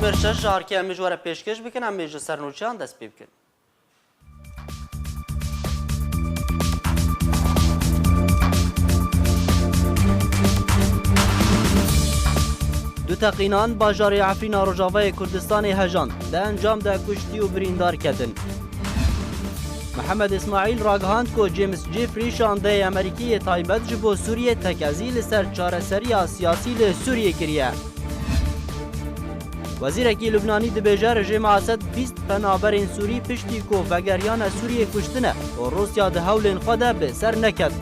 نمر 6 جارکی امی جواره پیشکش بکن امی جه سرنوچیان دست پی بکن. دو تقینان باجاری عفرین روجاوای کردستان هجان ده انجام ده کشتی و بریندار کردن. محمد اسماعیل راگهاند کو جیمز جیفری شانده امریکی تایبت جبو سوریه تکازی لسر چارەسەریya سیاسی ل سوریه کریه. وزیرکی لبنانی دبیجه رژیم اسد 20 پنابرین سوری پشتی کو وگریان سوریه کشتنه و روسیا ده هولین خود به سر نکد.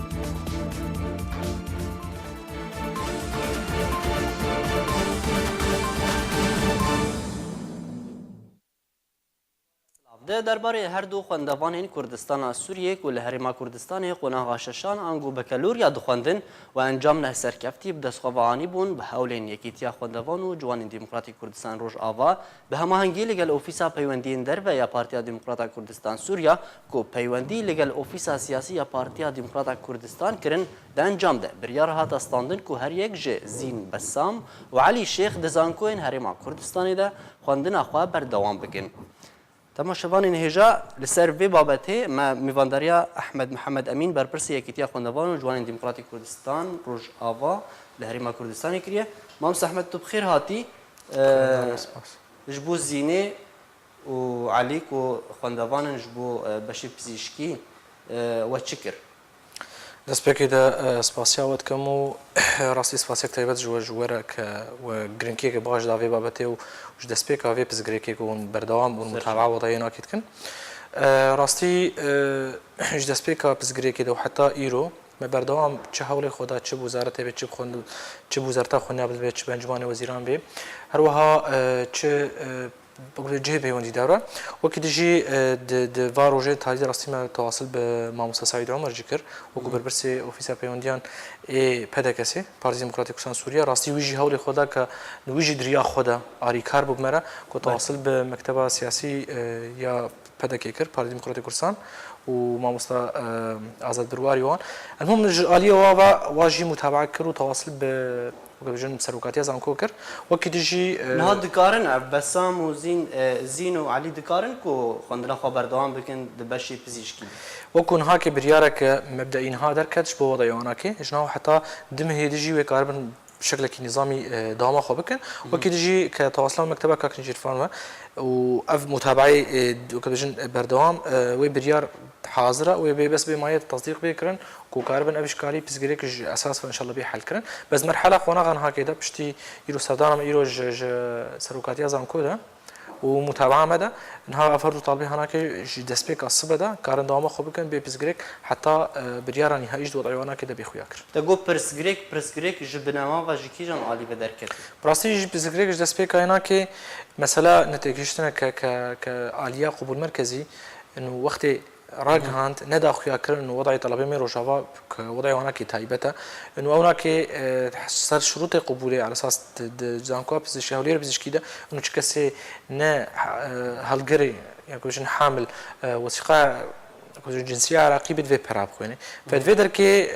ده درباره هر دو خوندوان کردستان سوریه که لحرما کردستان قناغ ششان انگو بکلور یا دخواندن و انجام نه سرکفتی به دستخوانی بون به حولین یکیتیا خوندوان و جوان دموکراتیک کردستان روش آوا به هماهنگی لگل اوفیسا پیوندی در و یا پارتیا دموکرات کردستان سوریا که پیوندی لگل اوفیسا سیاسی یا پارتیا دموکرات کردستان کرن ده انجام ده بریار هات استاندن که هر یک ج زین بسام و علی شیخ دزانکوین حرما کردستان ده خواندن اخوا بردوام بکن. تماشاوان هجا لسر وی بابته ما میوانداریا احمد محمد امین برپرسی یکیتیا خوندوان و جوان دموکراتیک کردستان روج آوا لهریما کردستانی کریه. مامس احمد تو بخیر هاتی جبو زینه و علی کو خوندوان جبو بشی پزیشکی و چکر دەست پێکەی دا سپاسیاوت کەم و ڕاستی سپاسێک تایبەت ژوەرە کە گرنگکێکە باش داوێ بابەتێ و دەست پێکاوێ پزگرێکێک و بەردەوام بوون متابعە وەڵایی ناکەیتکن ڕاستی دەست پێکا پزگرێکێدا و حتا ئیرۆ me berdewam çi hewlê xwe da çi wezarete bê çi wezareta xwendina bibê çi bencûmanê wezîran bê her wiha çi cihê peywendî dewre wekî dijî di va rojê tarî rastî me tewasil bi Mamosta Saîd Omer jî kir wekû berpirsê Ofîsa Peywendiyan ê PDK'sê Partî Demokratîk Kurdistan Sûriya rastî wî jî hewlê xwe da ke wî jî diriya xwe da arîkar bû me re ku tewasil bi mekteba siyasî ya PDK kir Partî Demokratîk Kurdistan و مامۆستا ئازاد برواری وان المهم عالیە وا ژی متابعە کرد و تەواصل بە بژن سەرۆکاتیە زانکۆ کرد وەکی دژی نها دکارن بەسام و زین و علی دکارن کو خوێندنە خۆ بەردەوام بکەن بەشی پزیشکی وەکو نهاکێ بریارێکە مەبدەئینها دەرکەتش بۆ وەضعیواناکێ ژناو حتا دمهێ دژی وێ کاربن بشكلك نظامي داما خو بكن وكي تجي كتواصل مكتبه كاكن جيرفان و اف متابعه كبجن بردوام وي بريار حاضره وي بس بمايه تصديق بكرن كو كاربن ابشكالي بزغريك اساس ان شاء الله بحل كرن بس مرحله خونا غن هكذا بشتي يرو سردان يرو سروكاتيا زانكودا ومتابعه مدى انها افرض طالبي هناك دسبيك الصبدا كارن دوام خو بكن بيزغريك حتى بريار نهايج وضعيوانا كده بيخوياكر تقول برسغريك جبناما واجيكي جام علي بدركت براسي بيزغريك دسبيك هناك مثلا نتيجتنا كاليا قبول مركزي انه وقت راجهاند ندا خويا كرن انه وضعي طلبي مي روجافا وضعي هناك تايبته انه هناك صار شروط قبولي على اساس زانكو بزشاولير بزشكيده انه تشكسي نا هالجري يعني كوجن حامل وثيقه جنسيه عراقي بدفي براب خويني فدفيدر كي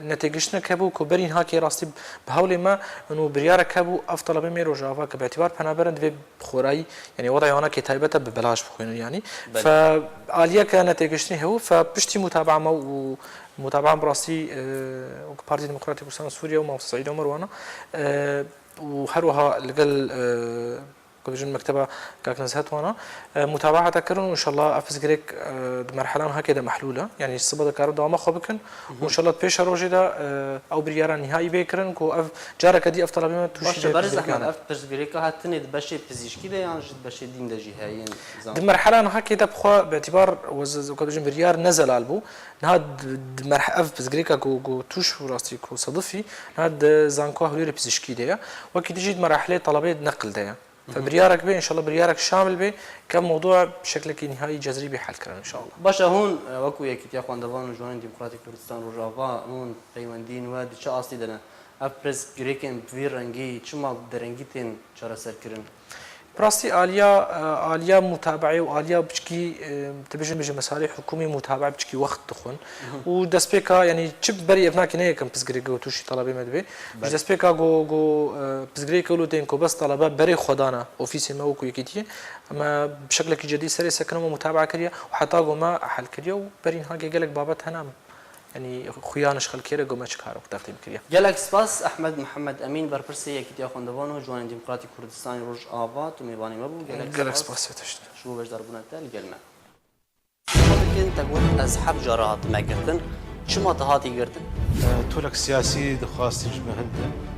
نتيجتنا كابو كوبرين هاكي راستي بهولي ما انه بريار كابو افضل بمي روجافا باعتبار بنابرن دفي بخوراي يعني وضعي هناك تايبته ببلاش بخويني يعني فاليا كانت نتيجتني هو فبشتي متابعه متابعه براسي بارتي ديمقراطيك كردستان سوريا ومامۆستا سعید عمر وانا وهروها لقل كوجن مكتبه كاك نزهت وانا متابعه تكرن وان شاء الله افز جريك مرحله هكذا محلوله يعني الصبده كار دوما خبكن وان شاء الله بيش روجدا او بريارا نهائي بكرن كو اف جارك دي افضل بما توشي برز احمد افز جريك هاتني بشي بزيشكي ده يعني بشي دين ده جهايين دي مرحله هكذا بخوا باعتبار وز كوجن بريار نزل البو نهاد مرحله افز جريك كو توش راستي كو صدفي نهاد زانكو هولير بزيشكي ده وكي تجي مرحله طلبيه نقل ده فبريارك بي ان شاء الله بريارك شامل بي كم موضوع بشكل نهائي جذري بحل كرن ان شاء الله باشا هون وكو يكتيا خوندوان جوان ديمقراطيك كردستان روجافا هون پیوندین و چه اصلی دنا افرز گریکن بوی رنگی چما درنگیتن چرا سر کرن براستی آلیا متابعه و آلیا بچکی تبیشن بچه مسائل حکومی متابعه بچکی وقت دخون و دست پیکا یعنی چه بری ابنا کنه کم پزگری گو توشی طلبه مدبی دست پیکا گو پزگری کلو تین کو بس طلبه بری خدانا اوفیس ما وکو یکیتی اما بشكل جدي سري سكنه ومتابعه كريا وحتى ما حل كريا وبرين هاجي قالك بابات هنام يعني خويانش خل كيرا قوم اشكارو تقديم كريا جالك سپاس احمد محمد امين برپرسي يكتيا خوندوانو جوان ديمقراطي كردستان روج آوات و میوانی مبو جالك سپاس تشت شو باش ضربنا تال قلنا ممكن تقول ازحاب جارات ما قرتن شما تهاتي قرتن تولك سياسي دخواستي جمهنده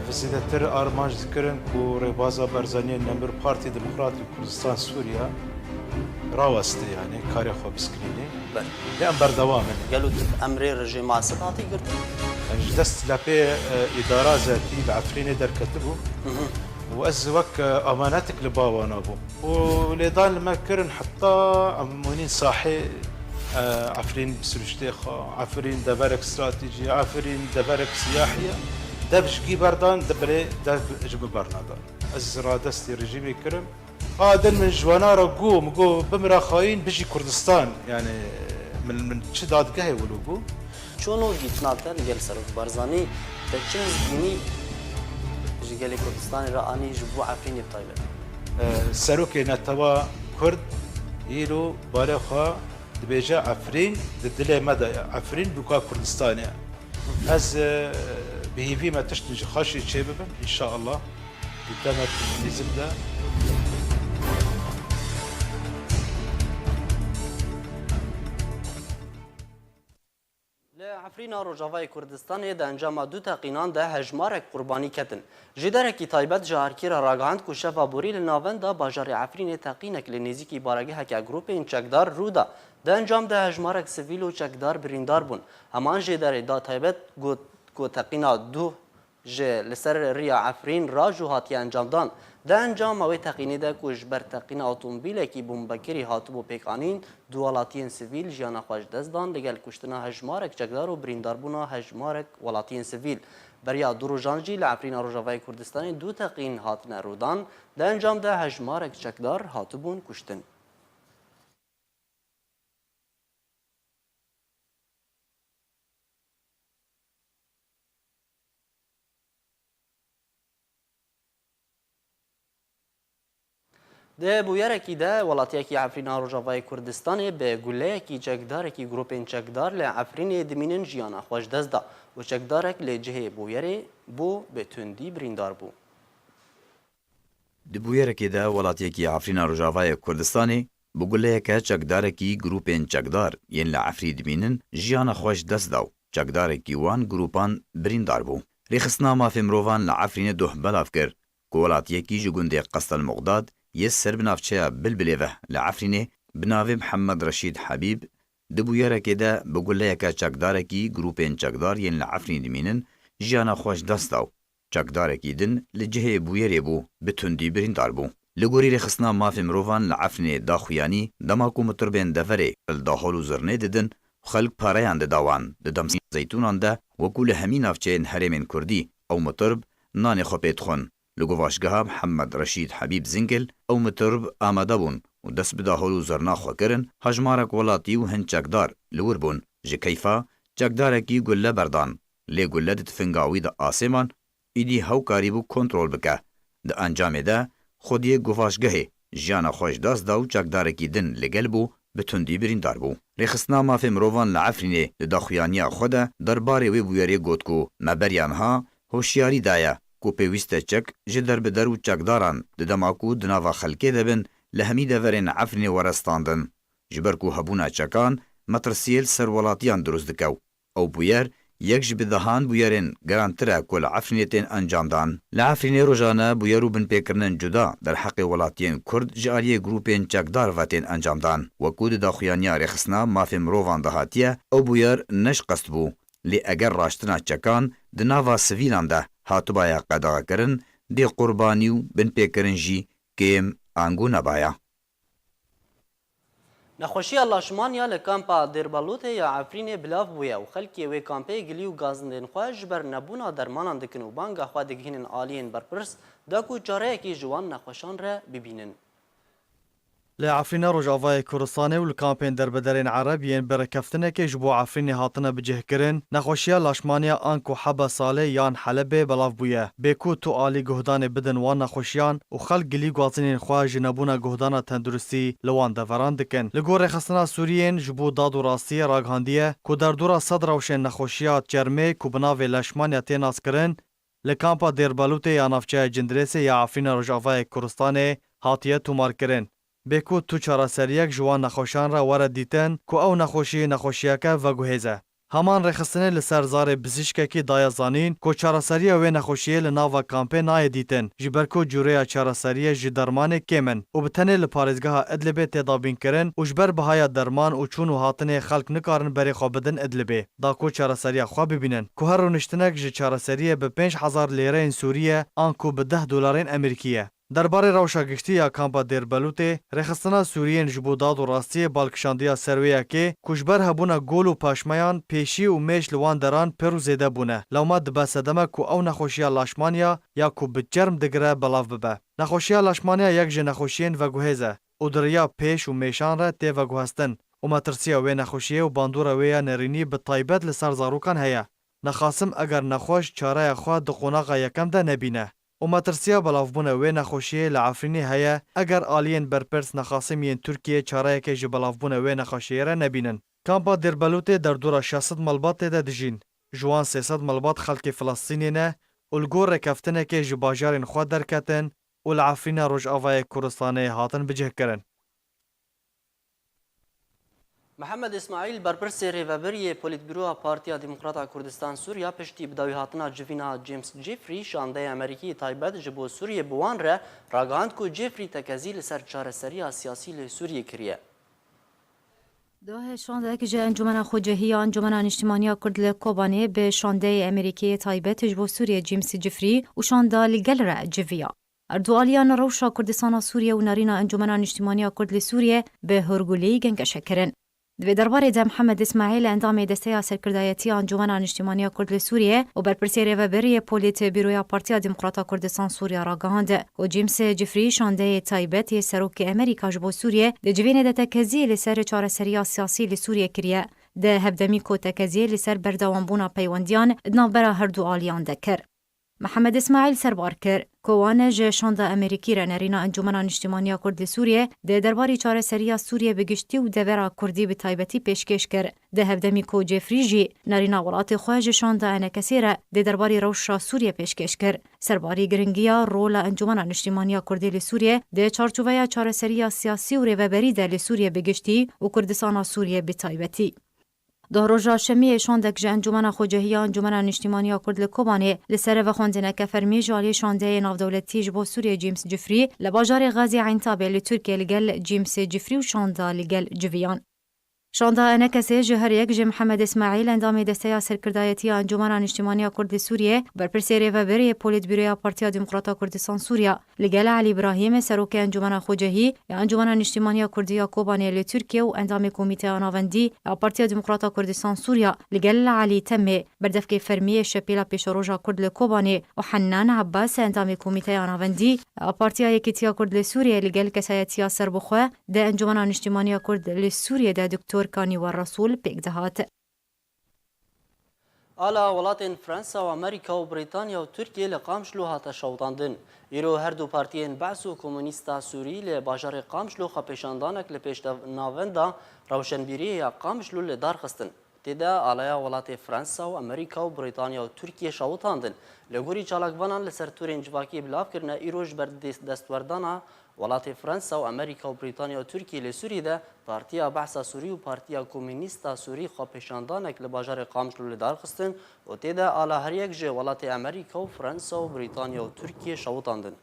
بزيدتر ارمانج ذكرن كو ريبازا برزانية نمبر بارتي ديمقراطي كردستان سوريا راوستي يعني كاري خو بسكريني لأن بردوامن قالوا امري رجيم عصباتي قرتن جدست لابي إدارة ذاتي بعفريني در كتبو وأزوك أماناتك لبابا نابو وليضان لما كرن حتى عمونين صاحي عفرين بسرشتيخة عفرين دبرك استراتيجية عفرين دبرك سياحية دبشقي بردان دبري دبجب برنادان الزرادستي رجيمي كرم هذا من جوانا رقو بمرا خاين بيجي كردستان يعني من شداد قهي ولوقو شونو جيتناتر قال سرف بارزاني تشمز بيني جيجالي كردستان راني جبو عفريني بطيبه سروكي نتوا كرد يلو بالخا دبيجا عفرين ددلي مدى عفرين بوكا كردستاني از بهيفي ما تشتنج خاشي شبابا ان شاء الله قدامك لزبده عفرينا روجافاي كردستان ده انجام دو تقينان ده هجمارك قرباني كتن جداركي تايبت جاركيرا راغاند كو شفا بوري لناوند ده باجار عفرين تقينك لنزيكي بارگه هكا گروپين چکدار رودا ده انجام ده هجمارك سيفيل و چکدار بريندار بون همان جدار ده تايبت گو تقينا دو جه لسر ريا عفرين راجو هاتي انجام دان ده انجام اوی تقینی ده کش بر تقین اتومبیل کی بمبکری هاتبو پیکانین دوالاتین سیویل جیانا خوش دزدان لگل کشتنا هجمارک چکدار و برینداربونا هجمارک ولاتین سیویل بریا دروجانجی لعفرین روجاوای کردستانی دو تقین هاتن رودان ده انجام ده هجمارک چکدار هاتبون کشتن ده بویرکی ده ولاتیکی عفرین روجاوای کردستان به گلهکی چکدارکی گروپین چکدار لعفرین دمینن جیانا خوش دزدا و چکدارک لجهه بویره بو به تندی بریندار بو. ده بویرکی ده ولاتیکی عفرین روجاوای کردستانی به گلهکی چکدارکی گروپین چکدار ین لعفری دمینن جیانا خوش دزدا و چکدارکی وان گروپان بریندار بو. ریخصنا مافی مروان لعفرین دوه بلاف کر که ولاتیکی جگونده قصد المقداد يسر بنافچه بلبليوه لعفرينه بناوي محمد رشيد حبيب دبويره كده بقول لك چکدارکی گروپين چکدار ين لعفرين دمينن جيانا خوش دستاو چکدارکی دن لجهه بويره بو بتندي بريندار بو لغوري رخصنا مافي مروفان لعفرين داخوياني دماكو مطربين دفره الداخلو زرنه ددن خلق پاريان داوان ددم زيتونان ده وكل همين افچين هرمين كردي او مطرب نان خوبيت خون لگواشگاه محمد رشید حبیب زنگل او مطرب آماده بون و دست بداهلو زرنا خو کرن هجمارک ولاتی و هن چکدار لور بون جه کیفا چکدارکی گله بردان لی گله ده تفنگاوی ده آسمان ایدی هاو کاریبو کنترول بکه ده انجام ده خودی گواشگاه جانا خوش دست داو چکدارکی دن لگل بو بتندی بریندار بو ریخصنا مافی مروان لعفرینه داخویانیا خوده درباره وی بویری گوتکو مبریان ها هوشیاری دایا کو پیوسته چک جدر به درو چکداران د دماکو دناوا خلکه دبن لهمی دورن عفرین ورستاندن جبر کو هبونا چکان مترسیل سرولاتیان دروز دکو او بویر یک جب دهان بویرن گرانتره کل عفرینتین انجام دان لعفرین روزانه بویرو بن پیکرنن جدا در حق ولاتین کرد جاریه گروپین چکدار واتین انجام دان و کود داخویانیا رخصنا مافی مروان دهاتیه او بویر نش قصد بو لی اگر راشتنا چکان دناوا سویلان ده هاتوبایا قدغا کرن دی قربانیو بن پیکرن جی کم آنگو نبایا. نەخۆشیە لاشمانیا لە کامپا دێربەلوتê ya Efrînê bilav bûye û xelkê wê kampê gilî û gazindên xwe ji ber nebûna dermanan dikin û banga xwe digihînin aliyên berpirs da ku çareyekî ji wan nexweşan re bibînin. لە عفرینە ڕۆژاوای کوردستانê û li kampên derbederên Erebiyên berkeftinekê ji bo Efrînê hatine bicihkirin, nexweşiya laşmaniya an ku heba salê yan Helebê belav bûye. Bê ku tu alî guhdanê bidin wan nexweşiyan û xelk gilî gazinên xwe ji nebûna guhdana tenduristî li wan deveran dikin. Li gor rêxistina Sûriyên ji bo dad û rastiyê ragihandiye ku derdora sed rewşên nexweşiya çermê ku bi navê leşmaniya tê naskirin, li kampa Dêrbalûtê ya navçeya Cindirêsê ya Efrîna Rojavayê Kurdistanê hatiye tûmarkirin. Bêku tu çaraseriyek ji wan nexweşan re were dîtin ku ew nexweşî nexweşiyeke veguhêz e. Heman rêxistinê li ser zarê bisîşkekî daye zanîn ku çaraseriya wê nexweşiyê li nava kampê nayê dîtin ji ber ku cûreya çaraseriyê ji dermanê kêm in û bi tenê li parêzgeha Idlibê têda bînkirin û ji ber bihaya derman û çûn û hatinê xelk nikarin berê xwe bidin Idlibê. Da ku çaraseriya xwe bibînin. Ku her rûniştinek ji çaraseriyê bi 5,000 lêreyên Sûriye an ku bi 10 dolarên Amerîkî ye. Derbarê rewşa giştî ya kampa Dêrbalûtê, rêxistina Sûriyên ji bo dad û rastiyê balkişandiya serwêyekê ku ji ber hebûna gol û paşmeyan pêşî û mêş li wan deran pir û zêde bûne. Lewma dibe sedeme ku ew nexweşiya laşmaniya ya ku bi çerm digire belav bibe. Nexweşiya laşmaniya yek ji nexweşiyên veguhêz e û diriya pêş û mêşan re tê veguhestin û metirsiya wê nexweşiyê û bandora wê ya nêrînî bi taybet li ser zarokan heye. Nexasim eger nexweş çareya xwe di qonaxa yekem de nebîne. û metirsiya belavbûna wê nexweşiyê li Efrînê heye eger aliyên berpirs nexasimiyên Tirkiyê çareyekê ji belavbûna wê nexweşiyê re nebînin. Kampa Dêrbalûtê derdora 600 malbatê de dijîn. Ji wan 300 malbat xelkê Filistînê ne û li gor rêkeftinekê ji bajarên xwe derketin û li Efrîna Rojavayê Kurdistanê hatin bicihkirin. Mehemed İsmail berpirsê rêveberiyê Polîtbîroya Partiya Demokrata Kurdistan Sûriya piştî bidawî hatina civîna James Jeffrey şandeyê Amerîkî taybet ji bo Sûriyê bi wan re ragihand ku Jeffrey tekezî li ser çareseriya siyasî li Sûriyê kiriye. دوه شاندهک جه انجمن خوجهی انجمن اجتماعی کرد لکوبانه به شانده امریکای تایبت جبو سوریه جیمز جفری و شانده لگل را جویا. اردوالیان روشا کردستان سوریه و نارینا انجمن اجتماعی کرد لسوریه به هرگولی گنگش کرن. دوی درباره ده محمد اسماعیل اندام دسته سرکردایتی انجمن اجتماعی کرد لسوریه و برپرسی رهبری پلیت بیروی پارتیا دموکراتا کردستان سوریه را گهاند و جیمز جفری شانده تایبت سروک امریکا جبو سوریه ده جوین ده تکزی لسر چارەسەریya سیاسی لسوریه کریه ده هبدمی کو تکزی لسر بردوانبونا پیوندیان دنابرا هر دو آلیان دکر. محمد اسماعیل سربار کر کوانه جه شانده امریکی را نرینا انجمن اجتماعی کرد سوریه ده درباری چارەسەریya سوریه بگشتی و دورا کردی به تایبتی پیشکش کر ده هفدمی کو جفری جی نرینا ولات خواج شانده انکسی را ده درباری روشا سوریه پیشکش کر سرباری گرنگیا رول انجمن اجتماعی کرد سوریه ده چارچوبه چارەسەریya سیاسی و رهبری ده سوریه بگشتی و کردستان سوریه به تایبتی دهروجا شمی شاندک جه انجمن خوجهی انجمن اجتماعی کرد لکوبانه لسر و خواندنک فرمی جالی شانده نافدولتی جبو سوریه جیمز جفری لباجار غازی عینتابه لترکیه لگل جیمز جفری و شانده لگل جویان. شانده انکسی جهر یک جه محمد اسماعیل اندام دسته سرکردایتی انجمن اجتماعی کرد سوریه برپرسی رهبری پلیتبیروی پارتیا دموکراتا کردستان سوریه لگل علی ابراهیم سروک انجمن خوجهی انجمن اجتماعی کردیا کوبانه لترکیه و اندام کمیته آناوندی پارتیا دموکراتا کردستان سوریه لگل علی تمه بردفک فرمی شپیلا پیشروجا کرد لکوبانه و حنان عباس اندام کمیته آناوندی پارتیا یکیتیا کرد سوریه لگل کسایتیا سربخواه ده انجمن اجتماعی کرد لسوریه ده دکتور کانی و رسول پیک دهات. آلا ولاتین فرانسا و امریکا و بریتانیا و ترکیه لقامشلو هاتا شوطاندن. ایرو هر دو پارتیین بعث و کمونیستا سوری لباجار قامشلو خپیشاندانک لپیش ناوندا روشنبیری یا قامشلو لدار خستن. تدا آلایا ولات فرانسا و امریکا و بریتانیا و ترکیه شوطاندن. لگوری چالاکوانان لسر تورین جواکی بلاف کرنا ایروش بر دستوردانا ولات فرانسا و امریکا و بریتانیا و ترکیه لسوری ده پارتیا بحثا سوری و پارتیا کمونیستا سوری خواپیشاندانک لباجار قامشلو لدار خستن و تدا آلا هر یک جه ولات امریکا و فرانسا و بریتانیا و ترکیه شوطاندن.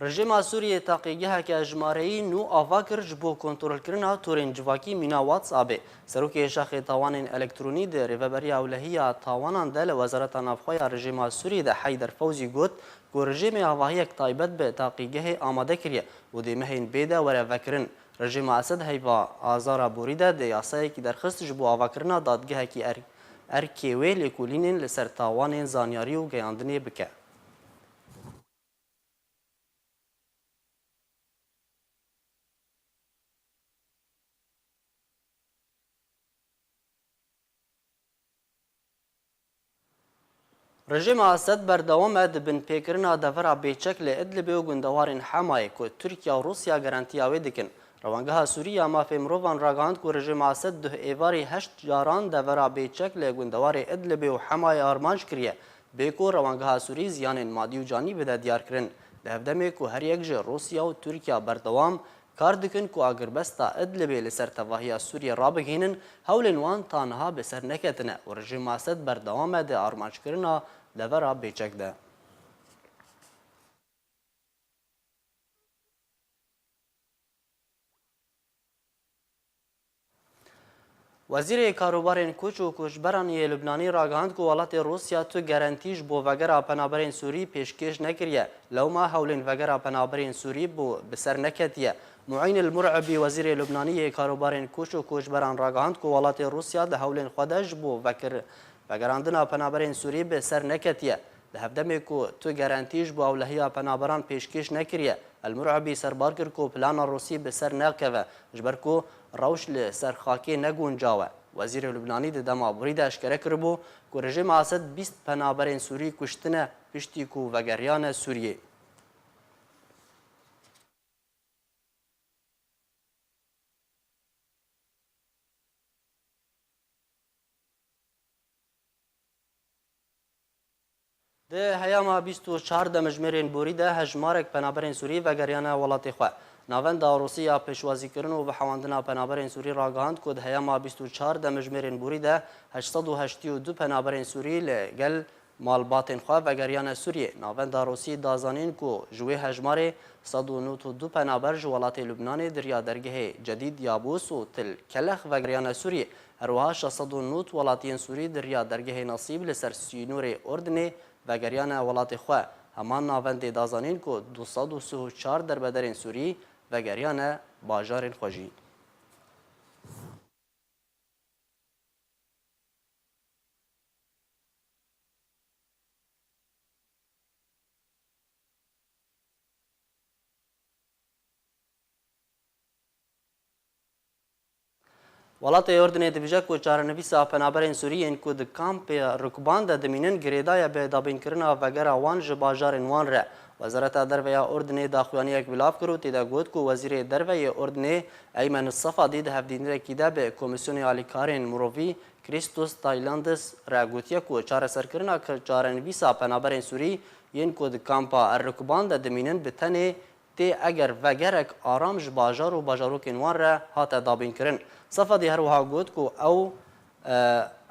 رژیما سوریه تاقیگهeke ژمارەیی نو ava kir ji bo kontrolkirina torên civakî mîna WhatsAppê. Serokê Şaxê Tawanên Elektrûnî di rêveberiya ewlehiya tawanan de li Wezareta Navxweya rejima Sûriyê de Heyder Fewzî got ku rejîmê avahiyek taybet bi taqîgehê amade kiriye û dê mehên bê de were vekirin. Rejîma Esed heyva azara borî de dê yasayekî derxist ji bo avakirina dadgehekî erkê wê lêkolînên li ser tawanên zanyarî û geyandinê bike. Rejima Esed berdewam e dibin pêkirina devera bêçek li Idlibê û gundewarên Hemayê ku Tirkiye û Rûsya garantiya wê dikin. Rewangeha Sûriya mafê mirovan ragihand ku rejima Esed duh êvarî 8 caran devera bêçek li gundewarê Idlibê û Hemayê armanc kiriye. Bê ku rewangeha Sûrî ziyanên madî û canî bide diyarkirin. Li hevdemê ku her yek ji Rûsya û Tirkiye berdewam kar dikin ku agirbesta Idlibê li ser tevahiya Sûriye rabigihînin hewlên wan tanha bi ser neketine û rejima Esed berdewam e di armanckirina devera bêçek de. Wezîrê Karûbarên Koç û Koçberaniyê Lubnanî ragihand ku welatê Rûsya tu gerentî ji bo vegera penaberên Sûrî pêşkêş nekiriye. Lewma hewlên vegera penaberên Sûrî bi ser neketiye. Muîn el-Mur'ebî Wezîrê Lubnaniyê Karûbarên Koç û Koçberan ragihand ku welatê Rûsya di hewlên xwe de ji bo vegerandina penaberên Sûrî bi ser neketiye. Li hevdemê ku tu gerentî ji bo ewlehiya penaberan pêşkêş nekiriye. El-Mur'ebî serbar kir ku plana Rûsî bi ser nekeve ji ber ku rewş li ser xakê neguncawe. Wezîrê Lubnanî di dema borî de eşkere kiribû ku rejima Esed 20 penaberên Sûrî kuştine piştî ku vegeriyane Sûriyê. Di heyama 24 demijmêrên borî de hejmarek penaberên Sûrî vegeriyane welatê xwe. Navenda Rûsya pêşwazîkirin û vihewandina penaberên Sûrî ragihand ku di heyama 24 demijmêrên borî de 882 penaberên Sûrî li gel malbatên xwe vegeriyane Sûriyê. Navenda Rûsî dazanîn ku ji wê hejmarê 192 penaber ji welatê Lubnanê diriya dergehê Cedîd Yabûs û Til Kellex vegeriyane Sûriyê. Herwiha 690 welatiyên Sûrî diriya dergehê Nasîb li ser Sînûrê Ordinê vegeriyane welatê xwe. Heman navendê dazanîn ku 234 derbederên Sûrî vegeriyane bajarên xwe jî. Welatê Ordinê dibêje ku çarenivîsa penaberên Sûriyên ku di kampê Rukban de dimînin girêdaya bêdabînkirina vegera wan ji bajarên wan re. Wezareta Derveya Ordinê daxuyaniyek bilav kir û têde got ku Wezîrê Derveyê Ordinê Eymen Safadî di hevdînirekî de bi Komîsyonê Alîkarên Mirovî Christos Taylandis re gotiye ku çareserkirina çarenivîsa penaberên Sûrî yên ku di kampa Rukban de dimînin bi tenê tê eger vegerek aram ji bajar û bajarokên wan re hate dabînkirin. Safadî her wiha got ku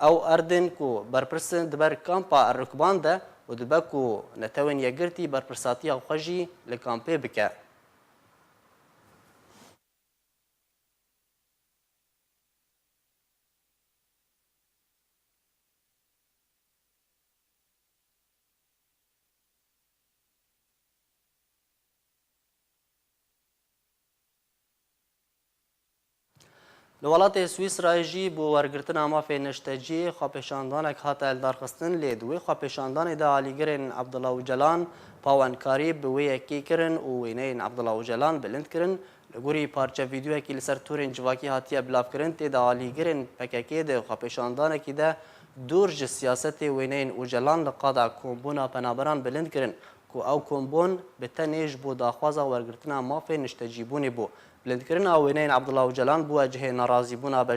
ew erdên ku berpirsin diber kampa Rukban de û dibe ku netewên yekgirtî berpirsatiya xwe jî li kampê bike. Li welatê Swîsrayê jî bû wergirtina mafê neşteciyê xwepêşandanek hate eldarxistin lê di wê xwepêşandanê de alîgirên Abdullah Öcalan pawenkarî bi wê yekê kirin û wêneyên Abdullah Öcalan bilind kirin. Li gorî parçe vîdyoyekî li ser torên civakî hatiye bilavkirin têde alîgirên PKK de xwepêşandanekî de dûr ji siyasetê wêneyên Öcalan li qada kombûna penaberan bilind kirin ku ew kombûn bi tenê ji bo daxwaza wergirtina mafê neştecîbûnê bû. Bilindkirina wêneyên Abdullah Öcalan bûye cihê nerazîbûna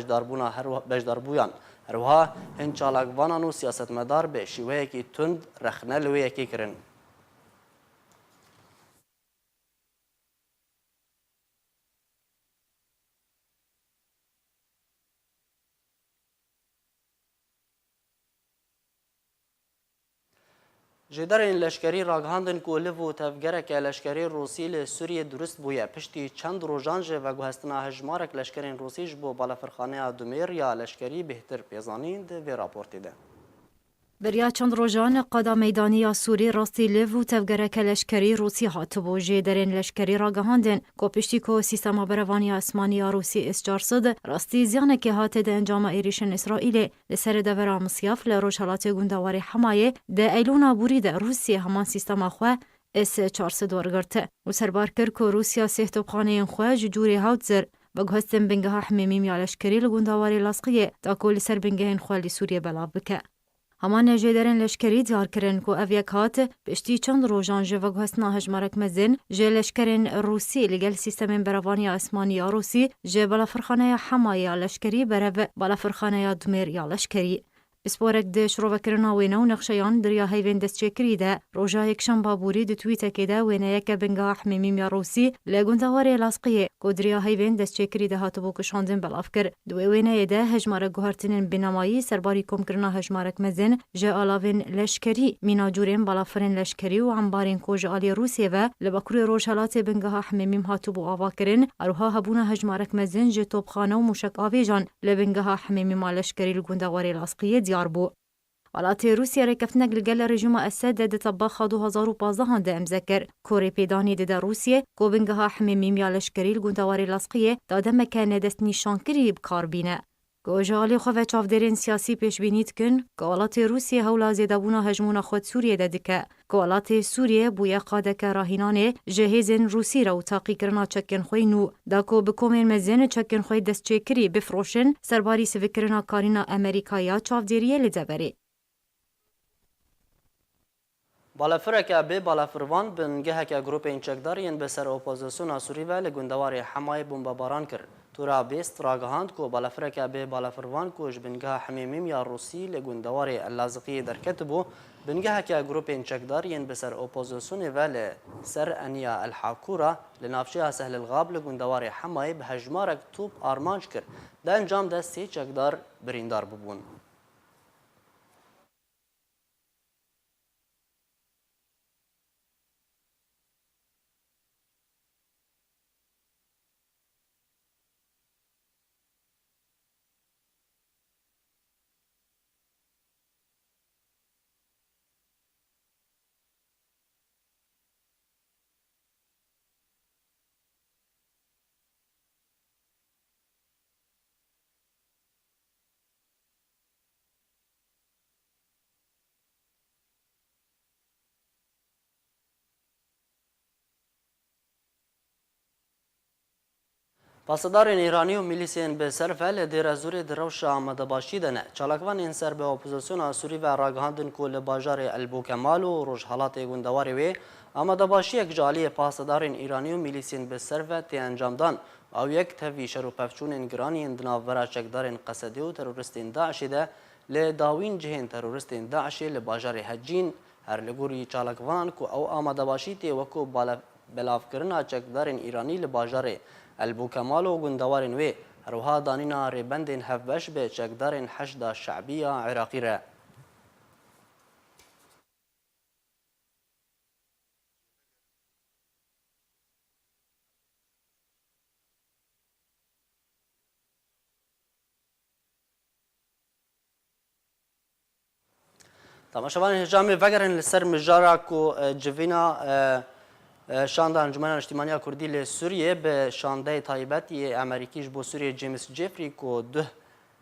bejdarbûyan. Herwiha hin çalakvanan û siyasetmedar bi şîweyekî tund rexne li wê yekê kirin. جدارên leşkerî ragihandin ku liv û tevgereke leşkerî Rûsî li Sûriyê durist bûye piştî çend rojan ji veguhestina hejmarek leşkerên Rûsî ji bo balafirxaneya Dumêr ya leşkerî bêhtir pêzanîn di vê raportê de. بریا چند روزان قادا میدانی سوری راستی لیو و تفگرک لشکری روسی هاتبو جدرین لشکری را گهاندن کو پشتی کو سیستما بروانی اسمانی روسی اس-400 راستی زیانه که هات ده انجام ایریشن اسرائیل لسر دورا مصیاف لروشالات گوندواری حمایه ده ایلونا بوری ده روسی همان سیستما خو اس-400 ورگرته و سربار کر که روسیا سهتوبخانه خو جوری هاوتزر بگهستن بنگه حمیمیم یا لشکری لگوندواری لاسقیه تا کل سر بنگه خو لسوریه بلاب بکه. همان جدرن لشکری دیار کرن کو اویک هات پشتی چند روزان جوگ هستنا هجمارک مزن جه لشکرین روسی لگل سیستم بروانی اسمانی روسی جه بالافرخانه حمایه لشکری برو بالافرخانه دمیر یا لشکری بسپورک ده شروع کرنا وینا و نقشیان دریا هیوین دست چکری ده روژا یکشن بابوری ده تویتا که ده وینا یک بنگاه حمیمیم یا روسی لگوندواری لاسقیه که دریا هیوین دست چکری ده هاتبو کشاندن بلاف کر دوی وینا ده هجمارک گوهرتنین بینامایی سرباری کم کرنا هجمارک مزن جه آلاوین لشکری مینا جورین بالافرین لشکری و عمبارین کوج آلی روسیه و لبکروی روشالات بنگاه حمیمیم هاتبو آوا کرن اروها هبونا هجمارک مزن جه توبخانه و موشک آویجان لبنگاه حمیمیم لشکری لگوندواری لاسقیه دیار بو. ولات روسیا رکفتنک لگل رژیم اسد ده طباخ 2015 ده امذکر کوری پیدانی ده روسیه گوبنگها حمیمیم یا لشکری لگوندواری لاسقیه داده مکانه دست نیشان کری بکار بینه. گوجالی خواه چافدرین سیاسی پیش بینید کن که ولات روسیه هولا زیده بونا هجمون خود سوریه ده دکه که ولات سوریه بویا قاده که راهینانه جهیزن روسی رو تاقی کرنا چکن خوی نو دا که بکومین مزین چکن خوی دست چکری بفروشن سرباری سوکرنا کارینا امریکایا چافدریه لدبره. بالافرکه به بالافروان بنگهک گروپین چکدارین به سر اپوزیسیون سوری و لگوندواری حمای بمباران کرد. تورا بیست راگهاند کو بالافرکه به بالافروان کوش بنگه حمیمیم یا روسی لگوندواری اللازقی درکت بو بنگهک گروپین چکدارین به سر اپوزیسیون و سر انیا الحاکورا لنافشی سهل الغاب لگوندواری حمای به هجمارک توپ آرمانج کرد. ده انجام ده 3 چکدار بریندار ببون. پاسدارین ایرانی و میلیسین به سر فعل دیر زور دروش آمده باشیدن چالکوان این سر به اپوزیسیون سوری و راگهاندن کل باجار البوکمال و روش حالات گوندواری وی آمده باشی یک جالی پاسدارین ایرانی و میلیسین به سر و تی انجام دان او یک تفی شروع پفچون انگرانی اندناف ورا چکدارین قصدی و ترورستین داعشی ده لداوین جهین ترورستین داعشی لباجار هجین هر لگوری چالکوان کو او آمده باشی تی وکو بلاف کرنا چکدارین ایرانی لباجار البوکمال و گوندوارین وی هروها دانینا ریبندین هفبش به چکدارین حشد شعبی عراقی را. تماشاوان هجامی وگرن لسر مجارا کو جوینا شانده انجمن اجتماعی کردی لسوریه به شانده تایبتی امریکیش بو سوریه جیمز جفری کو ده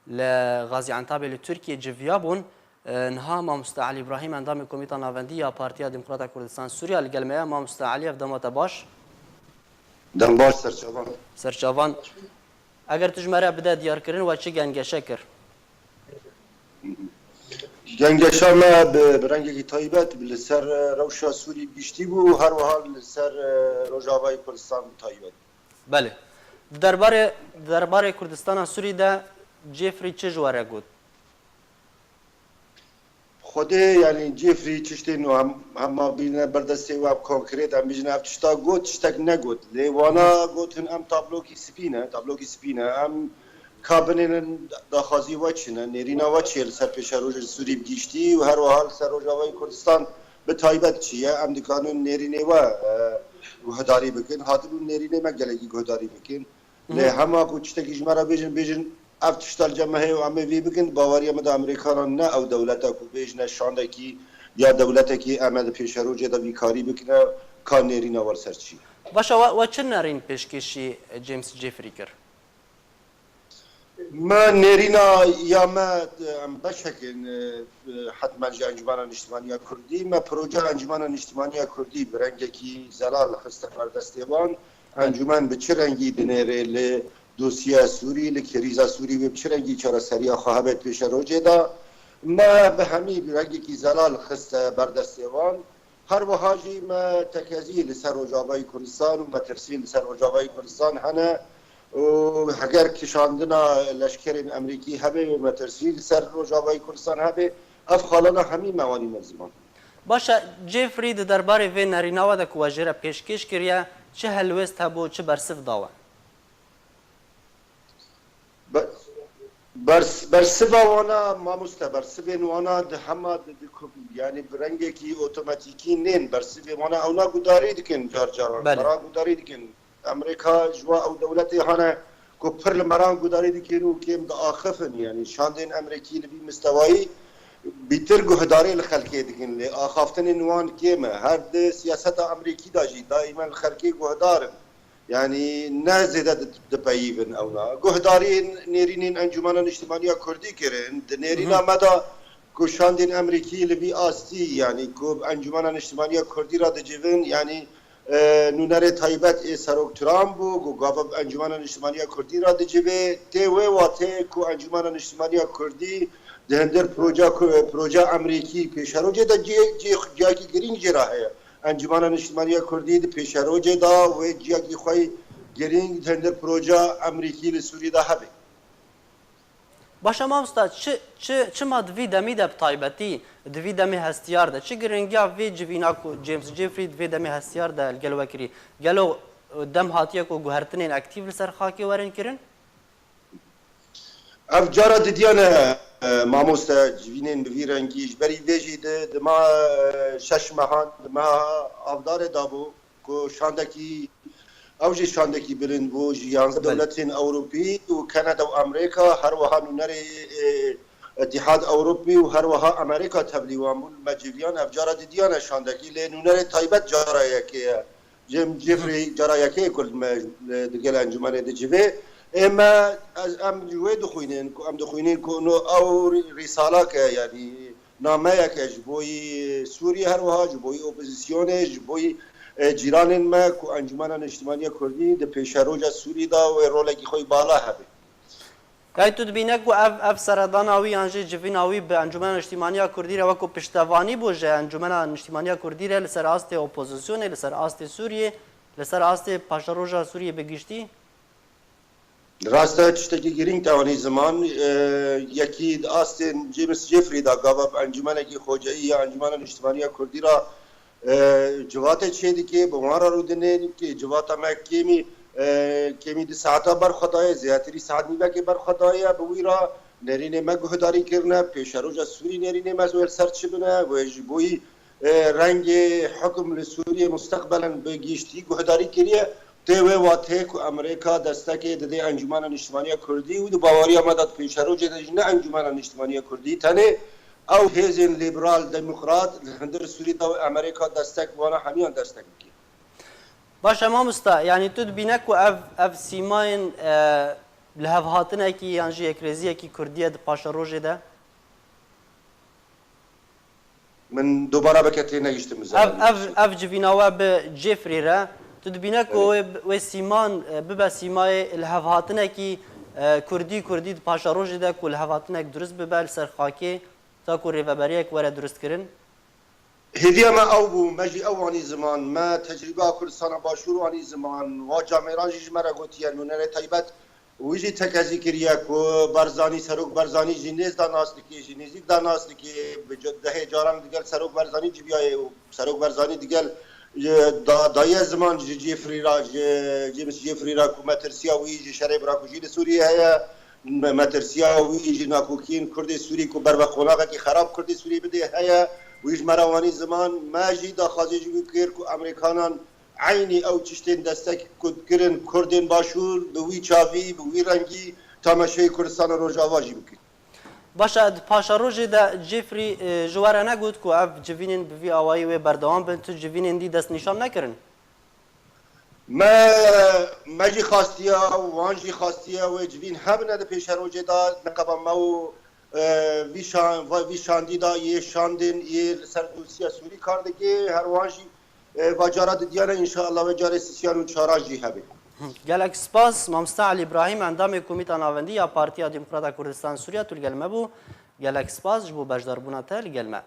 لغازی عنتاب لترکیه جویا بون نها ما مستعلی ابراهیم اندام کمیته ناوندی یا پارتیا دموکرات کردستان سوریه لگلمه ما مستعلی افدامات باش دم باش سرچاوان اگر تجمره بده دیار کردن و چه گنگشه کرد گنگشا ما به رنگی تایبت لسر روشا سوری بیشتی بو هر حال لسر روجاوای کردستان تایبت. بله درباره کردستان سوری ده جفری چه جواره گود؟ خوده یعنی جفری چشتی نو هم بینه بردستی و کنکریت هم بیجنه هم چشتا گود چشتک نگود لیوانا گود هم تابلوکی سپینه هم کابنین داخازی وچنه نیرینا وچیل سر پیش روز سوری بگیشتی و هر حال سر روجاوای کردستان بتایبەت چییە ئەم دکانون نێرینێوە گوهداری بکەن هاتبوو نێرینێ مەگەلێکی گۆداری بکەن لێ هەماکو شتێکی ژمارە بێژن ئەف تشتال جەمە هەیە و ئەمە وێ بکەن باوەریە مەدا ئەمریکانان نە ئەو دەولەتە و بێژنە شاندێکی یا دەولەتێکی ئەمە پێشەڕۆژێدا بیکاری بکنە کار نێرینە وەرسەرچی باشە وە چ نەڕین پێشکەشی جیمس جێفری کرد ما نێرینا یا ما بەشێکن حتما ژە ئەنجومانە نیشتیمانیا کوردی ما پرۆژە ئەنجومانە نیشتیمانیا کوردی بڕەنگێکی زەلال لە خستە بەردەستێوان ئەنجومان بە چ ڕەنگی دنێرێ لێ دۆسیە سووری لە کێریزا سووری وێ چ ڕەنگی چارەسەریە خواهبێت پێشەڕۆژێدا ما بە هەمی ڕەنگێکی زەلال خستە بەردەستێوان هەروەهاژی ما تەکەزی لەسەر ڕۆژاوای کوردستان و مەترسی لەسەر ڕۆژاوای کوردستان هەنە هەگەر کشاندنا لەشکرین ئەمریکی هەبێ و مەترسی لەسەر ڕۆژاوای کوردستان هەبێ ئەف خاڵانە هەمی ماوانی مەرزمان باشە جێفری di derbarê vê nêrînawa de ku we jê re pêşkêş kiriye çi helwest hebû çi bersiv dawe bersiva wana mamoste bersivên wana di hema yani bi rengekî otomatîkî nên bersivê wana ew nagudarî dikin car caran meran gudarî dikin Amerika ji we ew dewletê hene ku pir li meran gudarî dikin û kêm diaxifin yani şandên Emerîkî li vî mistewayî bîtir guhdarê li xelkê dikin lê axaftinên wan kêm e her di siyaseta Emerîkî da jî daîmen li xelkê guhdarin yani ne zêde dipeyivin ew na guhdariyên nêrînên Encumena Niştimaniya Kurdî kirin di nêrîna me da ku şandên Emerîkî li vî astî yani ku Encumena Niştimaniya Kurdî ra dicivin yani nûnerê taybet ê Serok Turan bû ku gava Encumena Niştimaniya Kurdî ra dicivê tê wê watê ku Encumena Niştimaniya Kurdî di hindir proje Emerîkî pêşerojê de ciyakî girîng jê ra heye Encumena Niştimaniya Kurdî di pêşerojê da wê ciyakî xwe girîng di hindir proje Emerîkî li Sûriyê de hebe Başa mamosta çima di vî demî de bi taybetî di vî demê hestiyar de çi giringiya vê civîna ku James Jeffrey di vê demê hestiyar de gel we kirî gelo dem hatiye ku guhertinên aktiv li ser xakê werin kirin ev cara didiyane mamoste civînên bi vî rengî ji berî vê jî di ma şeş mehan di meha avdarê dabû ku şandekî ew jî şandekî bilind bû ji yanze dewletên Ewropî û Kanada û Amerîka her wiha nûnerê Etihad Ewropî û her wiha Amerîka tevlîwan bûn me civiyan ev cara didiyane şandekî lê nûnerê taybet cara yekê ye James Jeffrey cara yekê Kurd me digel encûmenê dicivê em wê dixwînin ku em dixwînin ku ew rîsalake yanî nameyeke ji boî Sûriye her wiha ji boî opozîsyonê ji boî cîranên me ku Encumena Niştimaniya Kurdî di pêşeroja Sûrî da wê rolekî xwe bala hebe Gay tu dibîne ku ev seredana wî yan jî civîna wî bi Encumena Niştimaniya Kurdî re wekû piştevanî bû ji Encumena Niştimaniya Kurdî re li ser astê opozisyonê li ser astê Sûriyê li ser astê paşeroja Sûriyê bigiştî Rasta tiştekî girîng tewanî ziman yekî di astên James Jeffrey da gava Encumenekî Xweceyî ya Encumena Niştimaniya Kurdî ra civatê çê dike bi wan re rûdinê ki civata me kêmî di saeta berxwedaye zêdetirî saet nîvekê berxwedaye bi wî ra nêrînê me guhdarî kirine pêşeroja Sûrî nêrînê me wê ser çibine wê ji boî rengê hukm li Sûriyê mustaqbelen bi gîştî guhdarî kiriye tê wê watê ku Amerîka destekê didê Encumena Niştimaniya Kurdî û di bawariya me da pêşerojê de jî ne Encumena Niştimaniya Kurdî tenê ew hêzên liberal demokrat li hindir Sûrî da Amerîka destek wana hemiyan destek bike Başa mamosta yanî tu dibîne ku ev sîmayên li hevhatinekî yan jî ekrêziyekî Kurdiye di paşerojê de min dobara veke tê negiştim ev civîna we bi Jeffrey re tu dibîne ku wê sîman bibe sîmayê li hevhatinekî Kurdî di paşerojê de ku li hevhatinek durist bibe li ser xakê ta ku rêveberiyek were duristkirin Hêviya me ew bû me jî ew wanî ziman me tecrübeya Kurdistana Başûr wanî ziman wa cameran jî ji me re gotiye nûnerê taybet wî jî tekezî kiriye ku Barzanî Serok Barzanî jî nêz da nas dike jî nêzik da nas dike dehê caran digel Serok Barzanî civiyaye û Serok Barzanî digel dayê ziman ji Jeffrey ra James Jeffrey ra ku me tirsiya wî ji şerê bira ku jî li Sûriyê heye me tirsiya wî jî nakokiyên Kurdê Sûrî ku bervexonavekî xerab Kurdê Sûrî bidê heye ویش مروانی زمان ماجی داخوازی جوی کر کو امریکانان عینی او چشتین دستک کد کرن کردین باشور به وی چاوی به وی رنگی تماشای کردستان روجاوا جی بکن. باشد پاشا روژی دا جیفری جواره نگود که اف جوینین بوی آوایی و بردوام بین تو جوینین دی دست نشان نکرن؟ ما جی خواستیا و وان جی خواستیا و جوین هبنه دا پیش روژی دا نقبا ما وی شاندی دا یه شاندین یه سردوسیا سوری کاردگی هر وان جی و جارات دیانه انشاءالله و جار سیسیان و چاراج جی هبه. گلک سپاس مامستا علی ابراهیم اندام کمیته ناوندی یا پارتیا دموکراتا کردستان سوریه تو لگلمه بو گلک سپاس جبو بجداربونا تا لگلمه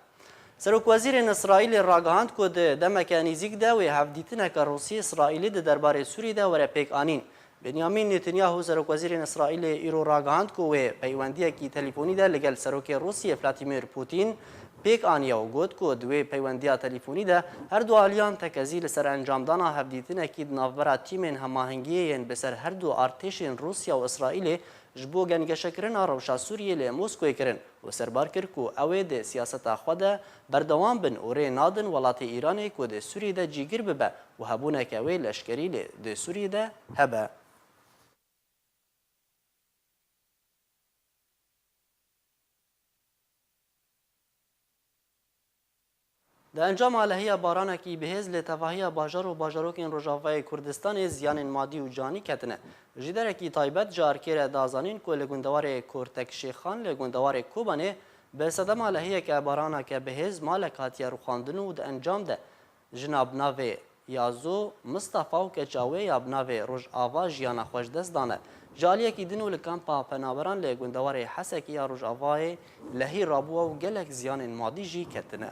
سروک وزیر اسرائیل راگهاند کو د دمک نزیک ده و هفدیتنه که روسیه اسرائیلی ده درباره سوریه ده وره پیک آنین بنیامین نتانیاهو سروک وزیر اسرائیل ایرو راگهاند کو و پیوندی کی تلفنی ده لگل سروک روسیه ولادیمیر پوتین پیک آنیا و گوت کو دوی پیوندیا تلفنی ده هر دو آلیان تکزی لسر انجام دانا هفدیتنه کی نافبرا تیمین هماهنگیین بسر هر دو ارتشین روسیا و اسرائیل جبو گنگشکرین روشا سوریه لی موسکوی کرن و سربار کر کو اوه ده سیاست خود بردوام بن اوره نادن ولات ایرانی کو ده سوریه ده جیگر ببه و هبونه که اوه لشکری لی ده سوریه ده هبه. در انجام آلهی بارانکی بهز لتفاهی باجار و باجاروکین روجاوای کردستان زیان مادی و جانی کتنه. جدرکی تایبت جارکیر دازانین که لگوندوار کورتک شیخان لگوندوار کوبانه به صدم آلهی که بارانک بهز مالک هاتی روخاندن و در انجام ده جناب ناوی یازو مصطفی و کچاوی یابناوی روژ آوا جیانا خوش دست دانه. جالیه کی دنو لکمپا پنابران لگوندوار حسکی یا روژ آوای لهی رابوه و گلک زیان مادی جی کتنه.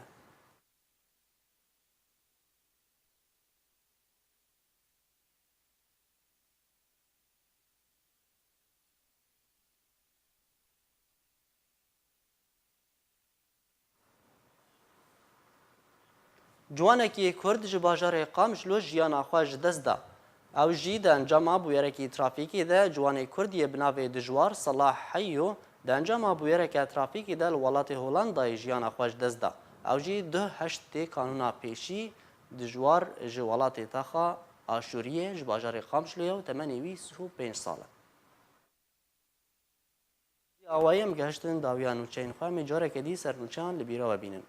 جوانکی کرد ji bajarê Qam ji lo jiyana xwe ji dest da. Ew jî di encama bûyerekî trafîkê de ciwanê Kurdiyê bi navê Dijwar Salah Heyyo di encama bûyereke trafîkê de li welatê Holandayê jiyana xwe ji dest da. Ew jî du heştê kanûna pêşî dijwar ji welatê Taxa Aşûriyê ji bajarê Qamşloyê û temenê wî 5 sal e. Awayê em gehiştin dawiya nûçeyên xwe em ê carekê dî ser nûçeyan li bîra we bînin.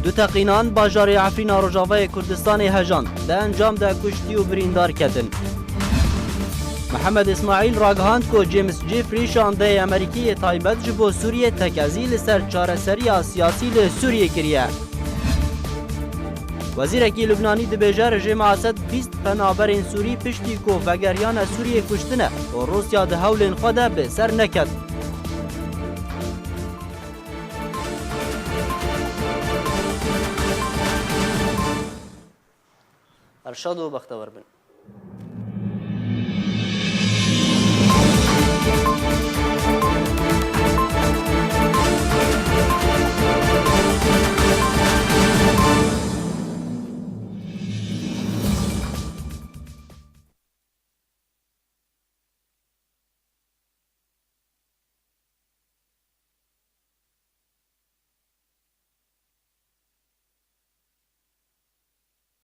دو تقینان باجار عفرین روجاوای کردستان هجان ده انجام ده کشتی و بریندار کردن. محمد اسماعیل راگهاند کو جیمز جیفری شانده امریکی تایبت جبو سوریه تکازی لسر چارەسەری سیاسی ل سوریه کریه. وزیرکی لبنانی دبیجه رژیم اسد 20 پنابرین سوری پشتی کو وگریان سوریه کشتنه و روسیا ده هولین خود به سر نکد. ارشاد و بختور بن